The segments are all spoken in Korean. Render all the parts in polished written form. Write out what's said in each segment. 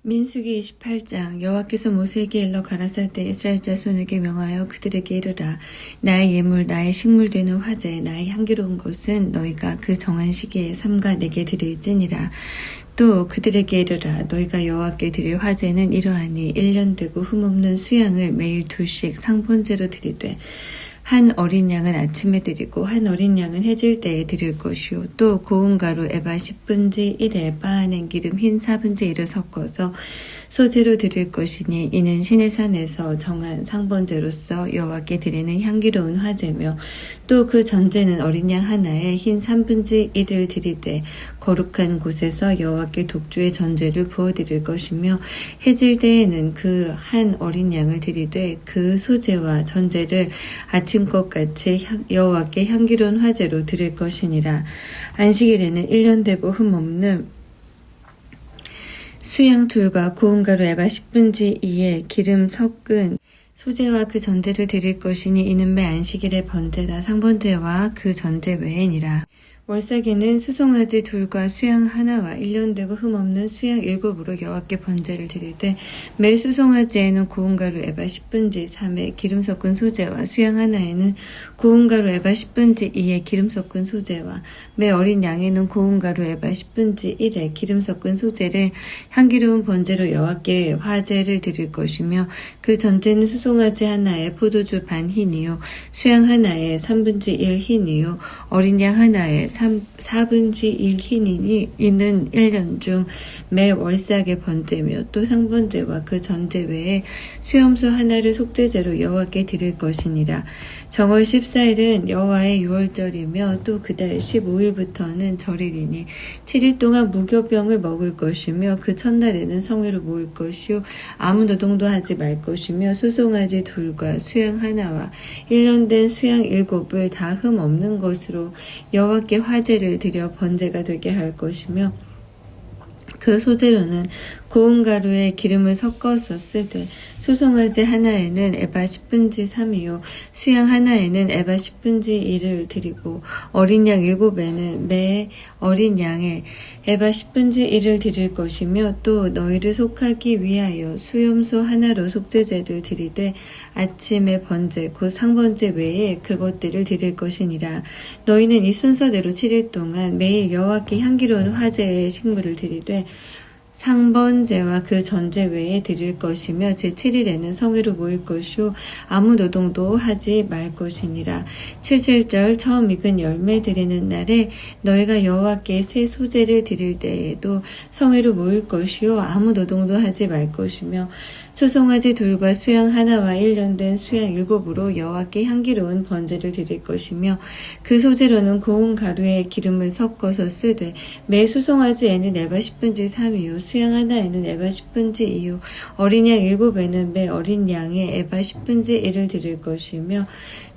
민수기 28장 여호와께서 모세에게 일러 가라사대 때 이스라엘 자손에게 명하여 그들에게 이르라. 나의 예물 나의 식물 되는 화제 나의 향기로운 것은 너희가 그 정한 시기에 삼가 내게 드릴지니라. 또 그들에게 이르라. 너희가 여호와께 드릴 화제는 이러하니 1년 되고 흠없는 수양을 매일 2씩 상번제로 드리되 한 어린 양은 아침에 드리고 한 어린 양은 해질 때에 드릴 것이요. 또 고운 가루 에바 10분지 1에 빻아낸 기름 흰 4분지 1을 섞어서 소제로 드릴 것이니 이는 시내산에서 정한 상번제로서 여호와께 드리는 향기로운 화제며 또 그 전제는 어린 양 하나에 흰 3분지 1을 드리되 거룩한 곳에서 여호와께 독주의 전제를 부어드릴 것이며 해질 때에는 그 한 어린 양을 드리되 그 소제와 전제를 아침것 같이 여호와께 향기로운 화제로 드릴 것이니라. 안식일에는 1년 되고 흠없는 수양 둘과 고운 가루 에바 10분지 2에 기름 섞은 소제와 그 전제를 드릴 것이니 이는 매 안식일의 번제다. 상번제와 그 전제 외에니라. 월삭에는 수송아지 둘과 수양 하나와 1년 되고 흠없는 수양 7으로 여호와께 번제를 드리되 매 수송아지에는 고운 가루 에바 10분지 3에 기름 섞은 소제와 수양 하나에는 고운 가루 에바 10분지 2에 기름 섞은 소제와 매 어린 양에는 고운 가루 에바 10분지 1에 기름 섞은 소제를 향기로운 번제로 여호와께 화제를 드릴 것이며 그 전제는 수송아지 하나에 포도주 반 흰이요 수양 하나에 3분지 1 흰이요 어린 양 하나에 4분지 1 흰이니 이는 1년 중 매 월삭의 번제며 또 상번제와 그 전제 외에 수염소 하나를 속죄제로 여호와께 드릴 것이니라. 정월 14일은 여호와의 유월절이며 또 그달 15일부터는 절일이니 7일 동안 무교병을 먹을 것이며 그 첫날에는 성회로 모일 것이요 아무 노동도 하지 말 것이며 소송아지 둘과 수양 하나와 1년 된 수양 7을 다 흠 없는 것으로 여호와께 화제를 드려 번제가 되게 할 것이며 그 소재로는 고운 가루에 기름을 섞어서 쓰되 소송아지 하나에는 에바 10분지 3이요 수양 하나에는 에바 10분지 1을 드리고 어린 양 7에는 매 어린 양에 에바 10분지 1을 드릴 것이며 또 너희를 속하기 위하여 수염소 하나로 속죄제를 드리되 아침에 번제 곧 상번제 외에 그것들을 드릴 것이니라. 너희는 이 순서대로 7일 동안 매일 여호와께 향기로운 화제의 식물을 드리되 상번제와 그 전제 외에 드릴 것이며 제7일에는 성회로 모일 것이요 아무 노동도 하지 말 것이니라. 77절 처음 익은 열매 드리는 날에 너희가 여호와께 새 소제를 드릴 때에도 성회로 모일 것이요 아무 노동도 하지 말 것이며 소송아지 둘과 수양 하나와 1년 된 수양 7으로 여호와께 향기로운 번제를 드릴 것이며 그 소제로는 고운 가루에 기름을 섞어서 쓰되 매 소송아지에는 에바 10분지 3이요 수양 하나에는 에바 10분지 2요 어린 양 7에는 매 어린 양에 에바 10분지 1을 드릴 것이며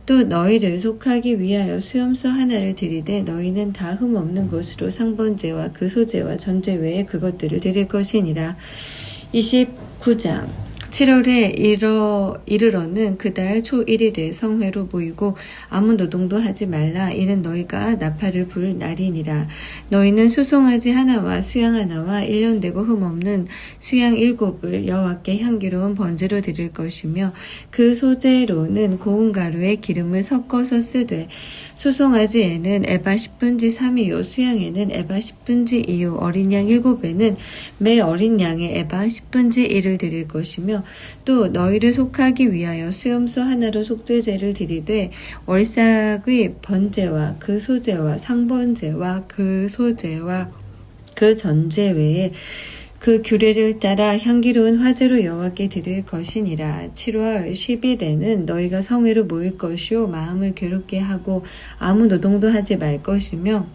또 너희를 속하기 위하여 수염소 하나를 드리되 너희는 다 흠 없는 것으로 상번제와 그 소제와 전제 외에 그것들을 드릴 것이니라. 29장 7월에 이르러는 그달 초 1일에 성회로 모이고 아무 노동도 하지 말라. 이는 너희가 나팔을 불 날이니라. 너희는 수송아지 하나와 수양 하나와 1년 되고 흠없는 수양 7을 여호와께 향기로운 번제로 드릴 것이며 그 소제로는 고운 가루에 기름을 섞어서 쓰되 수송아지에는 에바 10분지 3이요 수양에는 에바 10분지 2요 어린 양 7에는 매 어린 양에 에바 10분지 1을 드릴 것이며 또 너희를 속하기 위하여 수염소 하나로 속죄제를 드리되 월삭의 번제와 그 소제와 상번제와 그 소제와 그 전제 외에 그 규례를 따라 향기로운 화제로 여호와께 드릴 것이니라. 7월 10일에는 너희가 성회로 모일 것이요 마음을 괴롭게 하고 아무 노동도 하지 말 것이며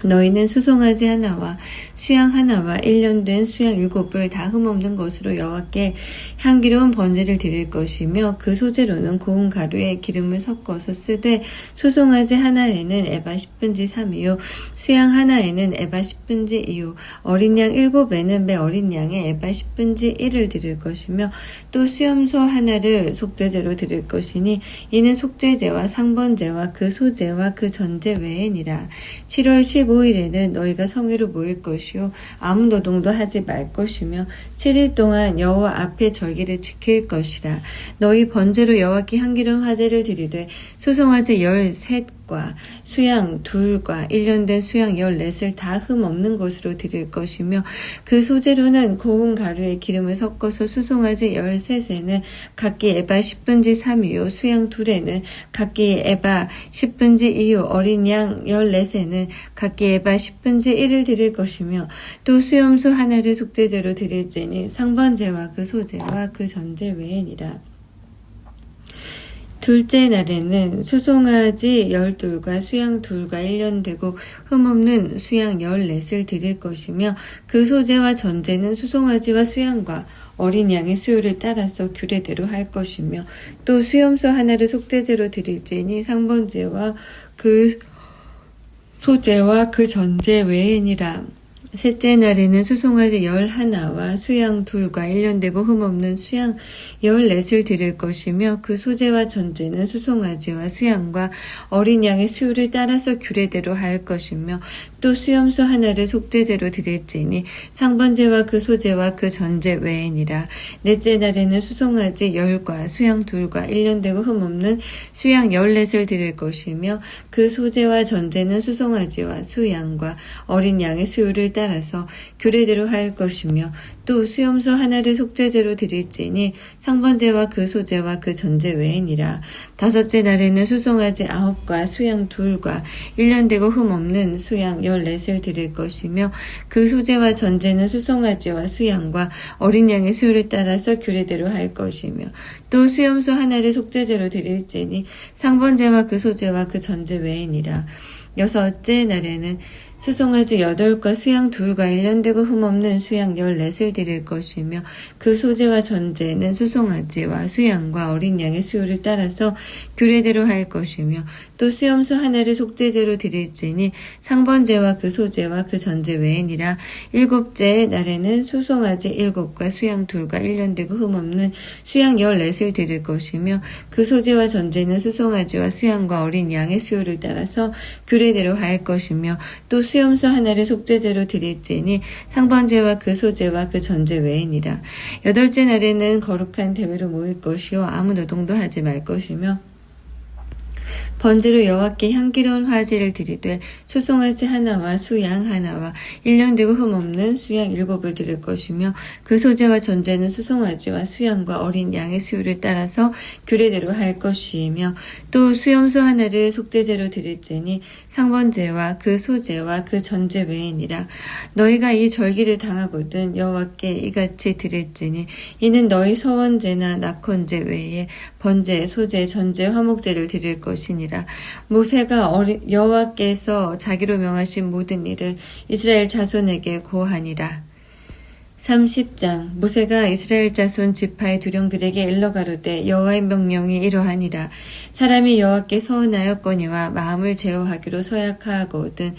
너희는 수송아지 하나와 수양 하나와 1년 된 수양 7을 다 흠없는 것으로 여호와께 향기로운 번제를 드릴 것이며 그 소제로는 고운 가루에 기름을 섞어서 쓰되 수송아지 하나에는 에바 10분지 3이요 수양 하나에는 에바 10분지 2요 어린 양 7에는 매 어린 양에 에바 10분지 1을 드릴 것이며 또 수염소 하나를 속죄제로 드릴 것이니 이는 속죄제와 상번제와 그 소제와 그 전제 외에니라. 7월 15일에는 너희가 성회로 모일 것이요 것이요 아무 노동도 하지 말 것이며 7일 동안 여호와 앞에 절기를 지킬 것이라. 너희 번제로 여호와께 향기로운 화제를 드리되 수송아지 13과 수양 2과 1년 된 수양 14을 다 흠 없는 것으로 드릴 것이며 그 소재로는 고운 가루에 기름을 섞어서 수송아지 13에는 각기 에바 10분지 3이요 수양 2에는 각기 에바 10분지 2요 어린 양 14에는 각기 에바 10분지 1을 드릴 것이며 또 수염소 하나를 속죄제로 드릴지니 상번제와 그 소제와 그 전제 외에니라. 둘째 날에는 수송아지 12과 수양 2과 1년 되고 흠없는 수양 14을 드릴 것이며 그 소제와 전제는 수송아지와 수양과 어린 양의 수요를 따라서 규례대로 할 것이며 또 수염소 하나를 속죄제로 드릴지니 상번제와 그 소제와 그 전제 외에니라. 셋째 날에는 수송아지 11와 수양 2과 1년 되고 흠없는 수양 14을 드릴 것이며 그 소제와 전제는 수송아지와 수양과 어린 양의 수요를 따라서 규례대로 할 것이며 또 수염소 하나를 속죄제로 드릴지니 상번제와 그 소제와 그 전제 외에니라. 넷째 날에는 수송아지 10과 수양 2과 1년 되고 흠없는 수양 14을 드릴 것이며 그 소제와 전제는 수송아지와 수양과 어린 양의 수요를 따라서 규례대로 할 것이며 또 수염소 하나를 속죄제로 드릴지니 상번제와 그 소제와 그 전제 외에니라. 다섯째 날에는 수송아지 9과 수양 2과 1년 되고 흠없는 수양 14을 드릴 것이며 그 소제와 전제는 수송아지와 수양과 어린 양의 수요를 따라서 규례대로 할 것이며 또 수염소 하나를 속죄제로 드릴지니 상번제와 그 소제와 그 전제 외에니라. 여섯째 날에는 수송아지 8과 수양 2과 1년 되고 흠없는 수양 14을 드릴 것이며 그 소제와 전제는 수송아지와 수양과 어린 양의 수요를 따라서 규례대로 할 것이며 또 수염소 하나를 속죄제로 드릴지니 상번제와 그 소제와 그 전제 외에니라. 일곱째 날에는 수송아지 7과 수양 2과 1년 되고 흠없는 수양 14을 드릴 것이며 그 소제와 전제는 수송아지와 수양과 어린 양의 수요를 따라서 규례대로 할 것이며 또 수염소 하나를 속죄제로 드릴지니 상번제와 그 소제와 그 전제 외에니라. 여덟째 날에는 거룩한 대회로 모일 것이요 아무 노동도 하지 말 것이며 번제로 여호와께 향기로운 화제를 드리되 수송아지 하나와 수양 하나와 1년 되고 흠없는 수양 7을 드릴 것이며 그 소제와 전제는 수송아지와 수양과 어린 양의 수요를 따라서 규례대로 할 것이며 또 수염소 하나를 속죄제로 드릴지니 상번제와 그 소제와 그 전제 외에니라. 너희가 이 절기를 당하거든 여호와께 이같이 드릴지니 이는 너희 서원제나 낙헌제 외에 번제, 소제, 전제, 화목제를 드릴 것이니라. 모세가 여호와께서 자기로 명하신 모든 일을 이스라엘 자손에게 고하니라. 30장 모세가 이스라엘 자손 지파의 두령들에게 일러 가로되 여호와의 명령이 이러하니라. 사람이 여호와께 서운하였거니와 마음을 제어하기로 서약하거든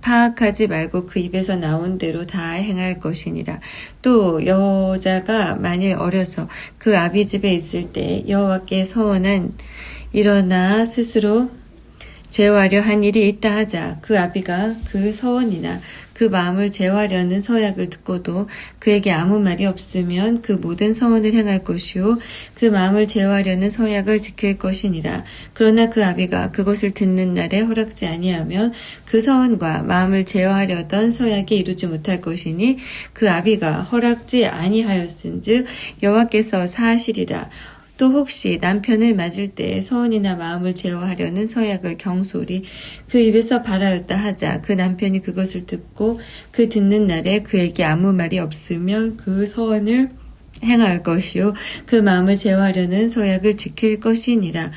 파악하지 말고 그 입에서 나온 대로 다 행할 것이니라. 또 여자가 만일 어려서 그 아비 집에 있을 때 여호와께 서원한 일어나 스스로 제어하려 한 일이 있다 하자. 그 아비가 그 서원이나 그 마음을 제어하려는 서약을 듣고도 그에게 아무 말이 없으면 그 모든 서원을 행할 것이요 그 마음을 제어하려는 서약을 지킬 것이니라. 그러나 그 아비가 그것을 듣는 날에 허락지 아니하면 그 서원과 마음을 제어하려던 서약이 이루지 못할 것이니 그 아비가 허락지 아니하였은즉 여호와께서 사하시리라. 또 혹시 남편을 맞을 때 서원이나 마음을 제어하려는 서약을 경솔히 그 입에서 발하였다 하자. 그 남편이 그것을 듣고 그 듣는 날에 그에게 아무 말이 없으면 그 서원을 행할 것이요 그 마음을 제어하려는 서약을 지킬 것이니라.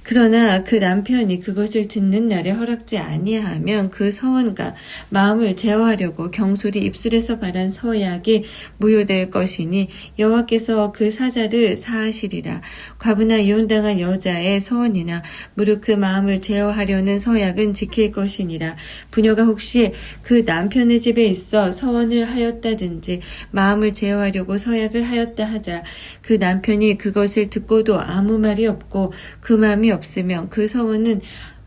그러나 그 남편이 그것을 듣는 날에 허락지 아니하면 그 서원과 마음을 제어하려고 경솔히 입술에서 발한 서약이 무효될 것이니 여호와께서 그 사자를 사하시리라. 과부나 이혼당한 여자의 서원이나 무릇 그 마음을 제어하려는 서약은 지킬 것이니라. 부녀가 혹시 그 남편의 집에 있어 서원을 하였다든지 마음을 제어하려고 서약을 하였다 하자. 그 남편이 그것을 듣고도 아무 말이 없고 그 마음이 없으면 그 서원은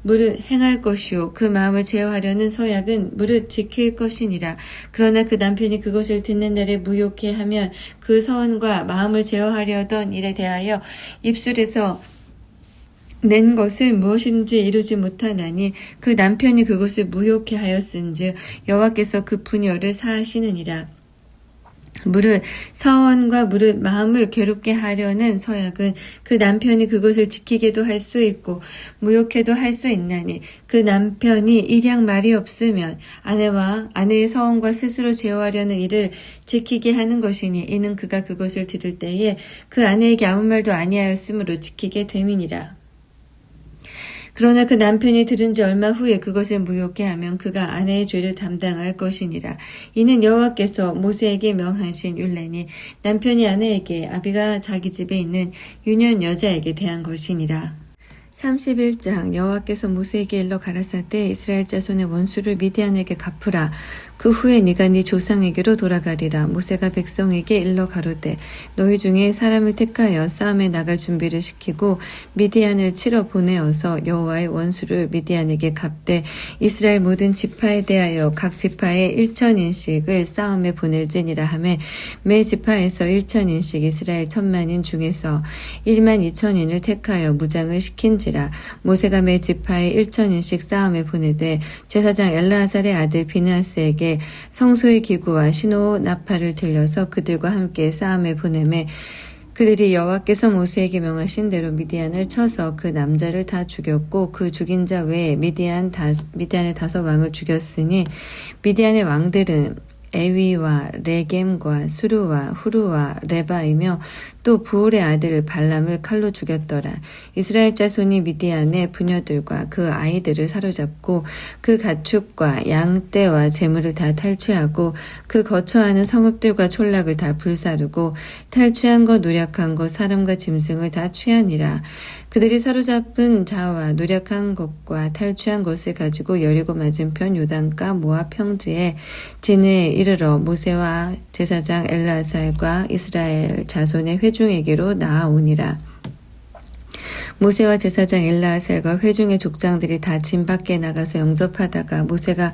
무릇 행할 것이요 그 마음을 제어하려는 서약은 무릇 지킬 것이니라. 그러나 그 남편이 그것을 듣는 날에 무욕해 하면 그 서원과 마음을 제어하려던 일에 대하여 입술에서 낸 것을 무엇인지 이루지 못하나니 그 남편이 그것을 무욕해 하였은즉 여호와께서 그 분열을 사하시느니라. 무릇 서원과 무릇 마음을 괴롭게 하려는 서약은 그 남편이 그것을 지키게도 할 수 있고 무욕해도 할 수 있나니 그 남편이 일양 말이 없으면 아내와 아내의 서원과 스스로 제어하려는 일을 지키게 하는 것이니 이는 그가 그것을 들을 때에 그 아내에게 아무 말도 아니하였으므로 지키게 됨이니라. 그러나 그 남편이 들은 지 얼마 후에 그것을 무욕해 하면 그가 아내의 죄를 담당할 것이니라. 이는 여호와께서 모세에게 명하신 율례니 남편이 아내에게 아비가 자기 집에 있는 유년 여자에게 대한 것이니라. 31장 여호와께서 모세에게 일러 가라사대 이스라엘 자손의 원수를 미디안에게 갚으라. 그 후에 네가 네 조상에게로 돌아가리라. 모세가 백성에게 일러 가로되 너희 중에 사람을 택하여 싸움에 나갈 준비를 시키고 미디안을 치러 보내어서 여호와의 원수를 미디안에게 갚되 이스라엘 모든 지파에 대하여 각 지파에 1,000인씩을 싸움에 보낼지니라 하매 매 지파에서 1,000인씩 이스라엘 1,000만인 중에서 12,000인을 택하여 무장을 시킨지라. 모세가 매 지파에 1,000인씩 싸움에 보내되 제사장 엘르아살의 아들 비느하스에게 성소의 기구와 시노 나팔을 들려서 그들과 함께 싸움에 보내매 그들이 여호와께서 모세에게 명하신 대로 미디안을 쳐서 그 남자를 다 죽였고 그 죽인 자 외에 미디안의 5 왕을 죽였으니 미디안의 왕들은 에위와 레겜과 수루와 후루와 레바이며 또 부올의 아들 발람을 칼로 죽였더라. 이스라엘 자손이 미디안의 부녀들과 그 아이들을 사로잡고 그 가축과 양떼와 재물을 다 탈취하고 그 거처하는 성읍들과 촌락을 다 불사르고 탈취한 것 노력한 것 사람과 짐승을 다 취하니라. 그들이 사로잡은 자와 노력한 것과 탈취한 것을 가지고 여리고 맞은편 요단가 모압 평지에 진해에 이르러 모세와 제사장 엘르아살과 이스라엘 자손의 회중에게로 나아오니라. 모세와 제사장 엘르아살과 회중의 족장들이 다 진 밖에 나가서 영접하다가 모세가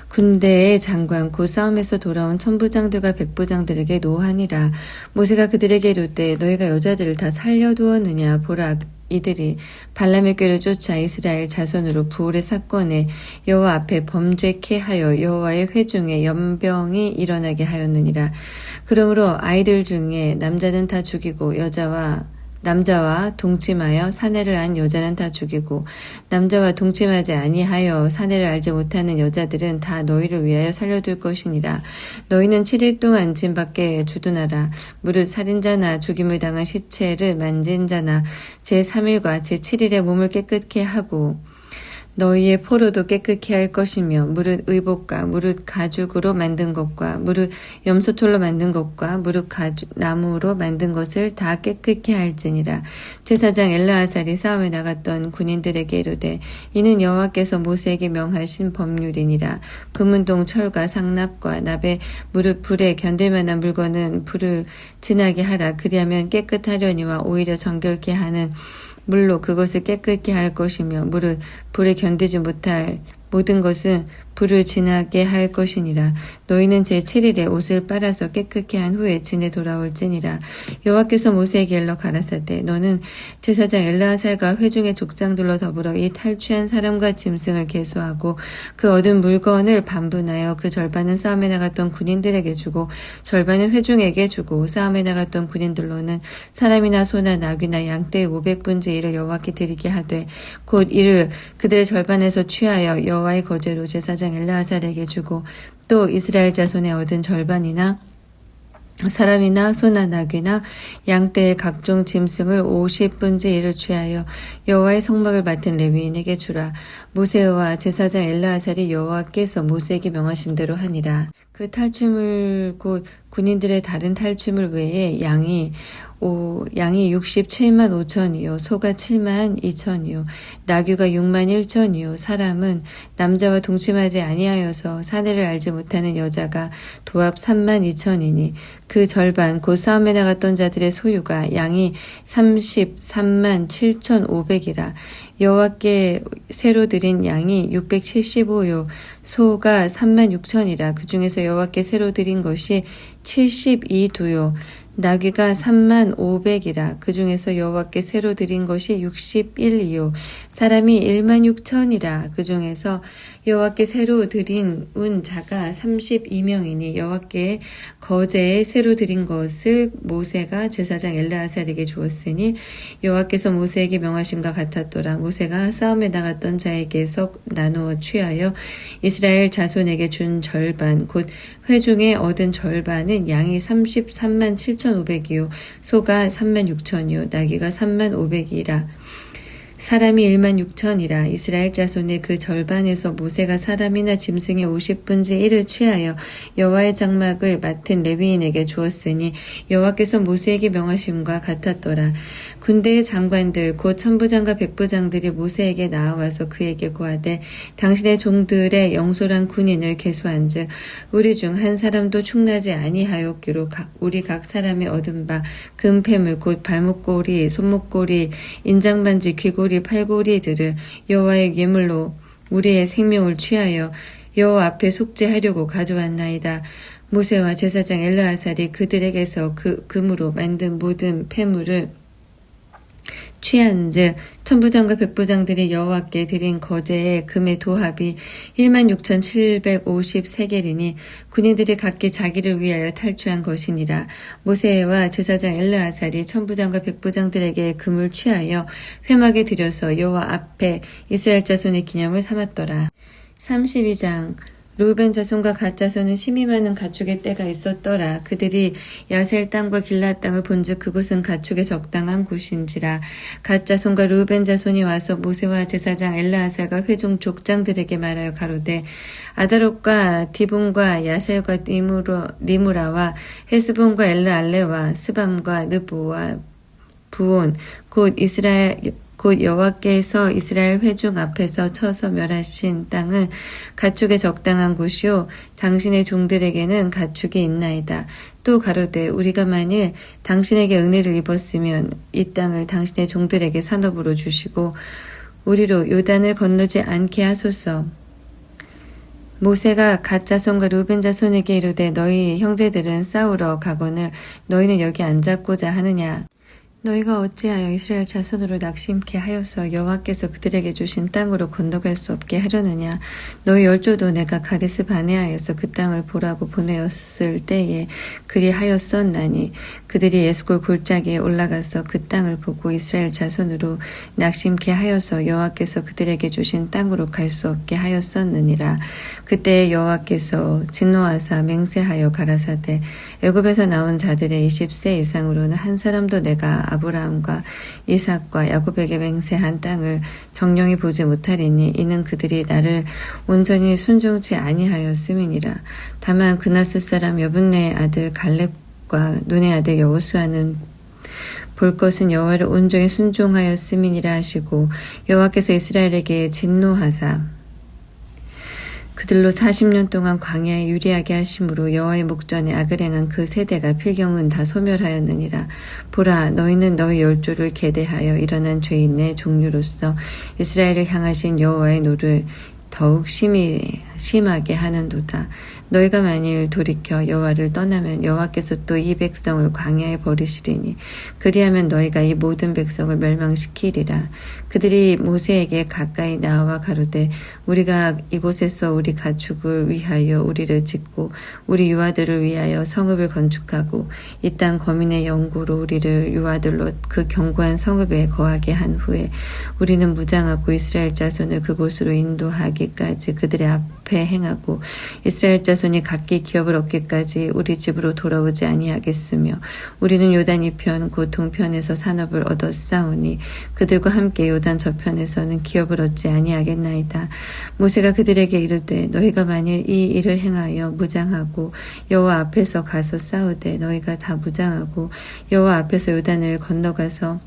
군대의 장관 곧 싸움에서 돌아온 천부장들과 백부장들에게 노하니라. 모세가 그들에게 이르되 너희가 여자들을 다 살려두었느냐 보라. 이들이 발람의 꾀를 쫓아 이스라엘 자손으로 부올의 사건에 여호와 앞에 범죄케 하여 여호와의 회중에 연병이 일어나게 하였느니라. 그러므로 아이들 중에 남자는 다 죽이고 남자와 동침하여 사내를 안 여자는 다 죽이고 남자와 동침하지 아니하여 사내를 알지 못하는 여자들은 다 너희를 위하여 살려둘 것이니라. 너희는 7일 동안 진 밖에 주둔하라. 무릇 살인자나 죽임을 당한 시체를 만진 자나 제3일과 제7일에 몸을 깨끗게 하고 너희의 포로도 깨끗게 할 것이며 무릇 의복과 무릇 가죽으로 만든 것과 무릇 염소털로 만든 것과 무릇 나무로 만든 것을 다 깨끗게 할지니라. 제사장 엘르아살이 싸움에 나갔던 군인들에게 이르되 이는 여호와께서 모세에게 명하신 법률이니라. 금은동 철과 상납과 납에 무릇 불에 견딜 만한 물건은 불을 지나게 하라. 그리하면 깨끗하려니와 오히려 정결케 하는 물로 그것을 깨끗게 할 것이며 무릇 불에 견디지 못할 모든 것은 불을 지나게 할 것이니라. 너희는 제7일에 옷을 빨아서 깨끗게 한 후에 진에 돌아올지니라. 여호와께서 모세에게 일러 가라사대 너는 제사장 엘르아살과 회중의 족장들로 더불어 이 탈취한 사람과 짐승을 계수하고 그 얻은 물건을 반분하여 그 절반은 싸움에 나갔던 군인들에게 주고 절반은 회중에게 주고 싸움에 나갔던 군인들로는 사람이나 소나 나귀나 양떼의 500분의 1을 여호와께 드리게 하되 곧 이를 그들의 절반에서 취하여 여호와의 거제로 제사장 엘르아살에게 주고 또 이스라엘 자손의 얻은 절반이나 사람이나 소나 나귀나 양떼의 각종 짐승을 50분의 1을 취하여 여호와의 성막을 맡은 레위인에게 주라. 모세와 제사장 엘르아살이 여호와께서 모세에게 명하신 대로 하니라. 그 탈취물 곧 군인들의 다른 탈취물 외에 양이 67만 5천이요 소가 7만 2천이요 나귀가 6만 1천이요 사람은 남자와 동침하지 아니하여서 사내를 알지 못하는 여자가 도합 3만 2천이니 그 절반 곧 싸움에 나갔던 자들의 소유가 양이 33만 7,500이라. 여호와께 새로 드린 양이 675요, 소가 36,000이라. 그 중에서 여호와께 새로 드린 것이 72두요, 나귀가 35,000이라. 그 중에서 여호와께 새로 드린 것이 61이요, 사람이 16,000이라. 그 중에서 여호와께 새로 드린 자가 32명이니 여호와께 거제에 새로 드린 것을 모세가 제사장 엘르아살에게 주었으니 여호와께서 모세에게 명하심과 같았더라. 모세가 싸움에 나갔던 자에게서 나누어 취하여 이스라엘 자손에게 준 절반 곧 회중에 얻은 절반은 양이 33만 7,500이요 소가 3만 6천이요 나귀가 3만 500이라. 사람이 1만 6천이라. 이스라엘 자손의 그 절반에서 모세가 사람이나 짐승의 50분의 1을 취하여 여호와의 장막을 맡은 레위인에게 주었으니 여호와께서 모세에게 명하심과 같았더라. 군대의 장관들 곧 천부장과 백부장들이 모세에게 나와서 그에게 고하되 당신의 종들의 영솔한 군인을 계수한즉 우리 중 한 사람도 충나지 아니하였기로 우리 각 사람이 얻은 바 금패물 곧 발목고리, 손목고리, 인장반지, 귀고리, 팔고리들을 여호와의 예물로 우리의 생명을 취하여 여호와 앞에 속죄하려고 가져왔나이다. 모세와 제사장 엘르아살이 그들에게서 그 금으로 만든 모든 패물을 취한즉 천부장과 백부장들이 여호와께 드린 거제의 금의 도합이 16,750세겔이니 군인들이 각기 자기를 위하여 탈취한 것이니라. 모세와 제사장 엘르아살이 천부장과 백부장들에게 금을 취하여 회막에 들여서 여호와 앞에 이스라엘 자손의 기념을 삼았더라. 32장 루벤 자손과 갓 자손은 심히 많은 가축의 떼가 있었더라. 그들이 야셀 땅과 길라 땅을 본즉 그곳은 가축에 적당한 곳인지라. 갓 자손과 루벤 자손이 와서 모세와 제사장 엘르아살과 회중 족장들에게 말하여 가로되 아다롯과 디본과 야셀과 리무라와 헤스본과 엘르알레와 스밤과 느보와 부온 곧 여호와께서 이스라엘 회중 앞에서 쳐서 멸하신 땅은 가축에 적당한 곳이요 당신의 종들에게는 가축이 있나이다. 또 가로되 우리가 만일 당신에게 은혜를 입었으면 이 땅을 당신의 종들에게 산업으로 주시고 우리로 요단을 건너지 않게 하소서. 모세가 갓 자손과 루벤 자손에게 이르되 너희 형제들은 싸우러 가거늘 너희는 여기 앉았고자 하느냐. 너희가 어찌하여 이스라엘 자손으로 낙심케 하여서 여호와께서 그들에게 주신 땅으로 건너갈 수 없게 하려느냐. 너희 열조도 내가 가데스 바네아에서 그 땅을 보라고 보내었을 때에 그리하였었나니 그들이 에스골 골짜기에 올라가서 그 땅을 보고 이스라엘 자손으로 낙심케 하여서 여호와께서 그들에게 주신 땅으로 갈 수 없게 하였었느니라. 그때 여호와께서 진노하사 맹세하여 가라사대 애굽에서 나온 자들의 20세 이상으로는 한 사람도 내가 아브라함과 이삭과 야곱에게 맹세한 땅을 정령이 보지 못하리니 이는 그들이 나를 온전히 순종치 아니하였음이니라. 다만 그나스 사람 여분네의 아들 갈렙과 눈의 아들 여호수아는 볼 것은 여호와를 온전히 순종하였음이니라 하시고 여호와께서 이스라엘에게 진노하사 그들로 40년 동안 광야에 유리하게 하심으로 여호와의 목전에 악을 행한 그 세대가 필경은 다 소멸하였느니라. 보라 너희는 너희 열조를 계대하여 일어난 죄인의 종류로서 이스라엘을 향하신 여호와의 노를 더욱 심하게 하는도다. 너희가 만일 돌이켜 여호와를 떠나면 여호와께서 또 이 백성을 광야에 버리시리니 그리하면 너희가 이 모든 백성을 멸망시키리라. 그들이 모세에게 가까이 나와 가로되 우리가 이곳에서 우리 가축을 위하여 우리를 짓고 우리 유아들을 위하여 성읍을 건축하고 이 땅 거민의 영고로 우리를 유아들로 그 견고한 성읍에 거하게 한 후에 우리는 무장하고 이스라엘 자손을 그곳으로 인도하기까지 그들의 앞에 행하고 이스라엘 자손이 각기 기업을 얻기까지 우리 집으로 돌아오지 아니하겠으며 우리는 요단 이편 곧 동편에서 산업을 얻었사오니 그들과 함께 요단 저편에서는 기업을 얻지 아니하겠나이다. 모세가 그들에게 이르되 너희가 만일 이 일을 행하여 무장하고 여호와 앞에서 가서 싸우되 너희가 다 무장하고 여호와 앞에서 요단을 건너가서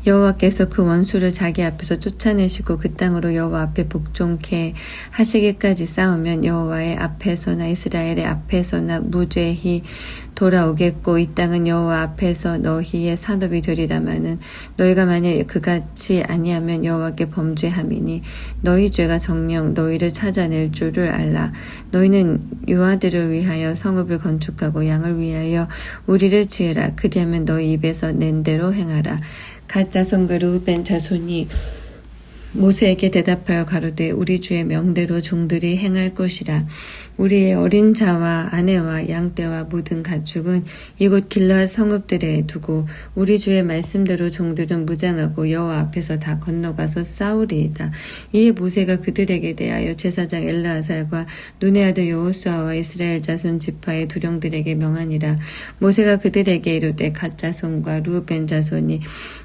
여호와께서 그 원수를 자기 앞에서 쫓아내시고 그 땅으로 여호와 앞에 복종케 하시기까지 싸우면 여호와의 앞에서나 이스라엘의 앞에서나 무죄히 돌아오겠고 이 땅은 여호와 앞에서 너희의 산업이 되리라마는 너희가 만일 그같이 아니하면 여호와께 범죄함이니 너희 죄가 정녕 너희를 찾아낼 줄을 알라. 너희는 유아들을 위하여 성읍을 건축하고 양을 위하여 우리를 지으라. 그리하면 너희 입에서 낸 대로 행하라. 갓 자손과 르우벤 자손이 모세에게 대답하여 가로되 우리 주의 명대로 종들이 행할 것이라. 우리의 어린 자와 아내와 양떼와 모든 가축은 이곳 길르앗 성읍들에 두고 우리 주의 말씀대로 종들은 무장하고 여호와 앞에서 다 건너가서 싸우리이다. 이에 모세가 그들에게 대하여 제사장 엘르아살과 눈의 아들 여호수아와 이스라엘 자손 지파의 두령들에게 명하니라. 모세가 그들에게 이르되 갓 자손과 르우벤 자손이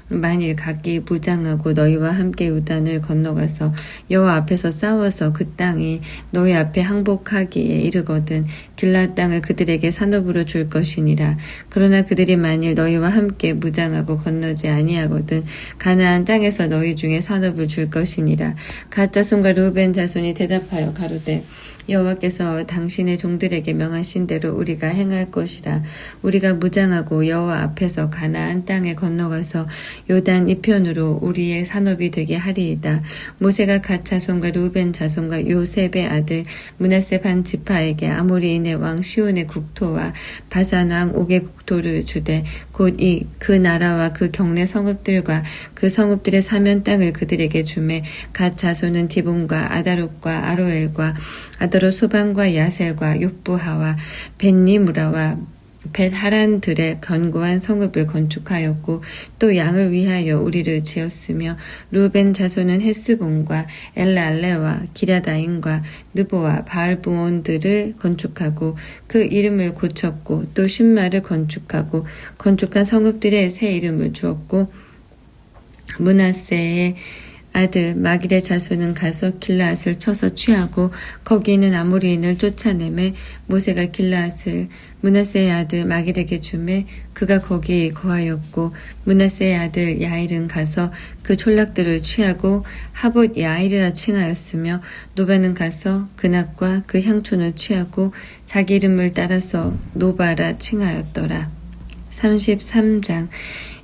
만일 각기 무장하고 너희와 함께 요단을 건너가서 여호와 앞에서 싸워서 그 땅이 너희 앞에 항복하기에 이르거든 길르앗 땅을 그들에게 산업으로 줄 것이니라. 그러나 그들이 만일 너희와 함께 무장하고 건너지 아니하거든 가나안 땅에서 너희 중에 산업을 줄 것이니라. 갓 자손과 르우벤 자손이 대답하여 가로되 여호와께서 당신의 종들에게 명하신 대로 우리가 행할 것이라. 우리가 무장하고 여호와 앞에서 가나안 땅에 건너가서 요단 이편으로 우리의 산업이 되게 하리이다. 모세가 갓 자손과 르우벤 자손과 요셉의 아들 므낫세 반 지파에게 아모리인의 왕 시온의 국토와 바산 왕 옥의 국토를 주되 곧 그 나라와 그 경내 성읍들과 그 성읍들의 사면 땅을 그들에게 주매 갓 자손은 디본과 아다롯과 아로엘과 아더로 소반과 야셀과 욕부하와 벳니무라와 벳하란들의 견고한 성읍을 건축하였고 또 양을 위하여 우리를 지었으며 루벤 자손은 헤스본과 엘랄레와 기랴다임과 느보와 바알부온들을 건축하고 그 이름을 고쳤고 또 신마를 건축하고 건축한 성읍들의 새 이름을 주었고 므낫세의 아들 마길의 자손은 가서 길르앗을 쳐서 취하고 거기 있는 아모리인을 쫓아내매 모세가 길르앗을 므낫세의 아들 마길에게 주매 그가 거기 거하였고 므낫세의 아들 야일은 가서 그 촌락들을 취하고 하봇 야일이라 칭하였으며 노바는 가서 그낙과 그 향촌을 취하고 자기 이름을 따라서 노바라 칭하였더라. 33장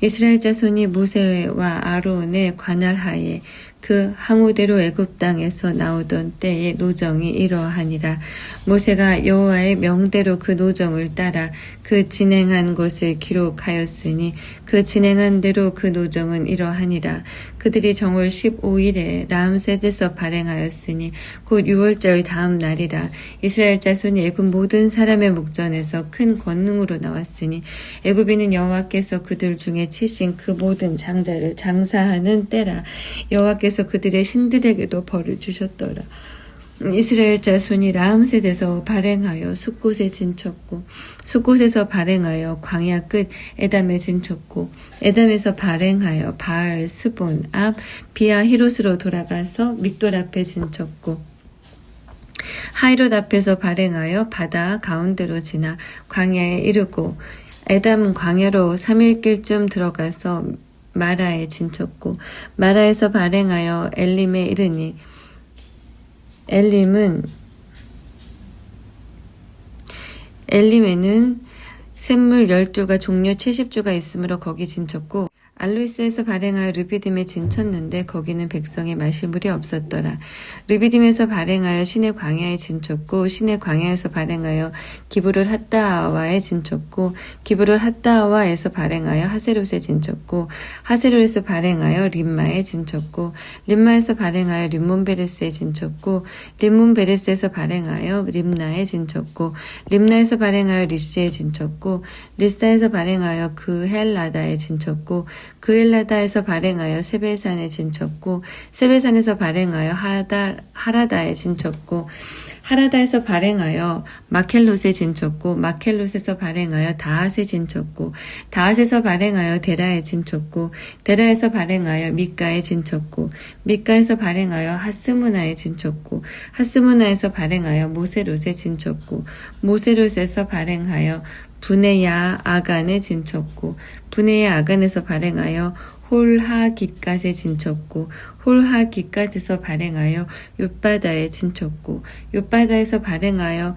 이스라엘 자손이 모세와 아론의 관할하에 그 항우대로 애굽 땅에서 나오던 때의 노정이 이러하니라. 모세가 여호와의 명대로 그 노정을 따라 그 진행한 것을 기록하였으니 그 진행한 대로 그 노정은 이러하니라. 그들이 정월 15일에 라암셋에서 발행하였으니 곧 6월절 다음 날이라. 이스라엘 자손이 애굽 모든 사람의 목전에서 큰 권능으로 나왔으니 애굽인은 여호와께서 그들 중에 치신 그 모든 장자를 장사하는 때라. 여호와께서 그들의 신들에게도 벌을 주셨더라. 이스라엘 자손이 라암셋에서 발행하여 숫곳에 진쳤고 숫곳에서 발행하여 광야 끝 에담에 진쳤고 에담에서 발행하여 바알 스본 앞 비아 히롯으로 돌아가서 믹돌 앞에 진쳤고 하이롯 앞에서 발행하여 바다 가운데로 지나 광야에 이르고 에담 광야로 3일길쯤 들어가서 마라에 진쳤고 마라에서 발행하여 엘림에 이르니 엘림에는 샘물 12가 종려 70주가 있으므로 거기 진쳤고 알로이스에서 발행하여 르비딤에 진쳤는데 거기는 백성의 마실 물이 없었더라. 르비딤에서 발행하여 신의 광야에 진쳤고 신의 광야에서 발행하여 기브를 핫다아와에 진쳤고 기브를 핫다아와에서 발행하여 하세롯에 진쳤고 하세롯에서 발행하여 림마에 진쳤고 림마에서 발행하여 림몬베레스에 진쳤고 림몬베레스에서 발행하여 림나에 진쳤고 림나에서 발행하여 리스에 진쳤고 리스에서 발행하여 그헬라다에 진쳤고 그엘라다에서 발행하여 세벨산에 진쳤고 세벨산에서 발행하여 하라다에 진쳤고 하라다에서 발행하여 마켈롯에 진쳤고 마켈롯에서 발행하여 다핫에 진쳤고 다핫에서 발행하여 데라에 진쳤고 데라에서 발행하여 미가에 진쳤고 미가에서 발행하여 하스무나에 진쳤고 하스무나에서 발행하여 모세롯에 진쳤고 모세롯에서 발행하여 브네야 아간에 진쳤고 브네야 아간에서 발행하여 홀하깃갓에 진쳤고 홀하깃갓에서 발행하여 욤바다에 진쳤고 욤바다에서 발행하여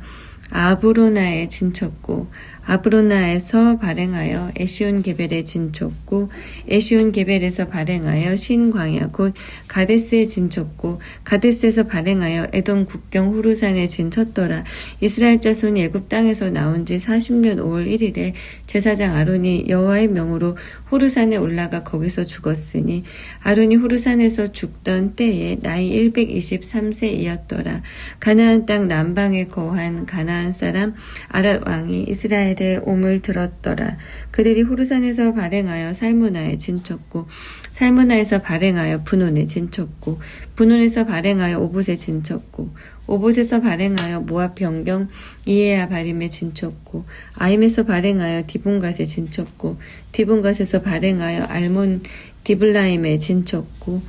아브로나에 진쳤고 아브로나에서 발행하여 에시온게벨에 진쳤고 에시온게벨에서 발행하여 신광야 곧 가데스에 진쳤고 가데스에서 발행하여 에돔 국경 호르산에 진쳤더라. 이스라엘 자손이 애굽 땅에서 나온 지 40년 5월 1일에 제사장 아론이 여호와의 명으로 호르산에 올라가 거기서 죽었으니 아론이 호르산에서 죽던 때에 나이 123세이었더라. 가나안 땅 남방에 거한 가나안 사람 아랏 왕이 이스라엘의 옴을 들었더라. 그들이 호르산에서 발행하여 살무나에 진쳤고 살무나에서 발행하여 분온에 진쳤고 분온에서 발행하여 오봇에 진쳤고 오봇에서 발행하여 모압 변경 이에야 바림에 진쳤고 아임에서 발행하여 디본갓에 진쳤고 디본갓에서 발행하여 알몬 디블라임에 진쳤고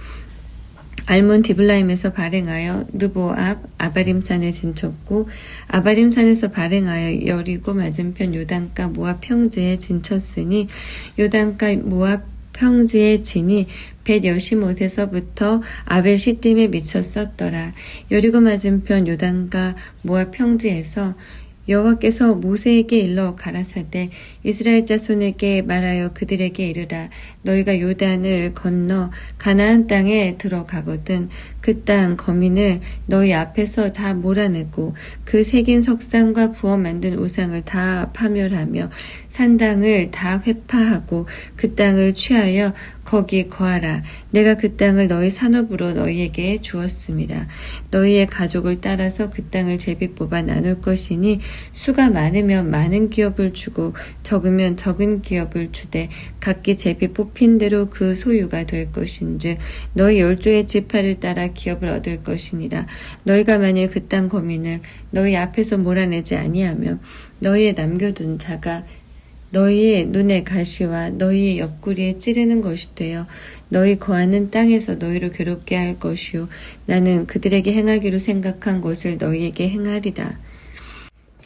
알몬 디블라임에서 발행하여 느보압 아바림산에 진쳤고 아바림산에서 발행하여 여리고 맞은편 요단가 모압 평지에 진쳤으니 요단가 모압 평지에 진이 벳 여시못에서부터 아벨 시딤에 미쳤었더라. 여리고 맞은편 요단가 모압 평지에서 여호와께서 모세에게 일러 가라사대 이스라엘 자손에게 말하여 그들에게 이르라. 너희가 요단을 건너 가나안 땅에 들어가거든 그 땅 거민을 너희 앞에서 다 몰아내고 그 새긴 석상과 부어 만든 우상을 다 파멸하며 산당을 다 회파하고 그 땅을 취하여 거기 거하라. 내가 그 땅을 너희 산업으로 너희에게 주었음이라. 너희의 가족을 따라서 그 땅을 제비 뽑아 나눌 것이니 수가 많으면 많은 기업을 주고 적으면 적은 기업을 주되 각기 제비 뽑힌 대로 그 소유가 될 것인즉 너희 12의 지파를 따라 기업을 얻을 것이니라. 너희가 만일 그 땅 거민을 너희 앞에서 몰아내지 아니하며 너희의 남겨둔 자가 너희의 눈의 가시와 너희의 옆구리에 찌르는 것이 되어 너희 거하는 땅에서 너희를 괴롭게 할 것이요 나는 그들에게 행하기로 생각한 것을 너희에게 행하리라.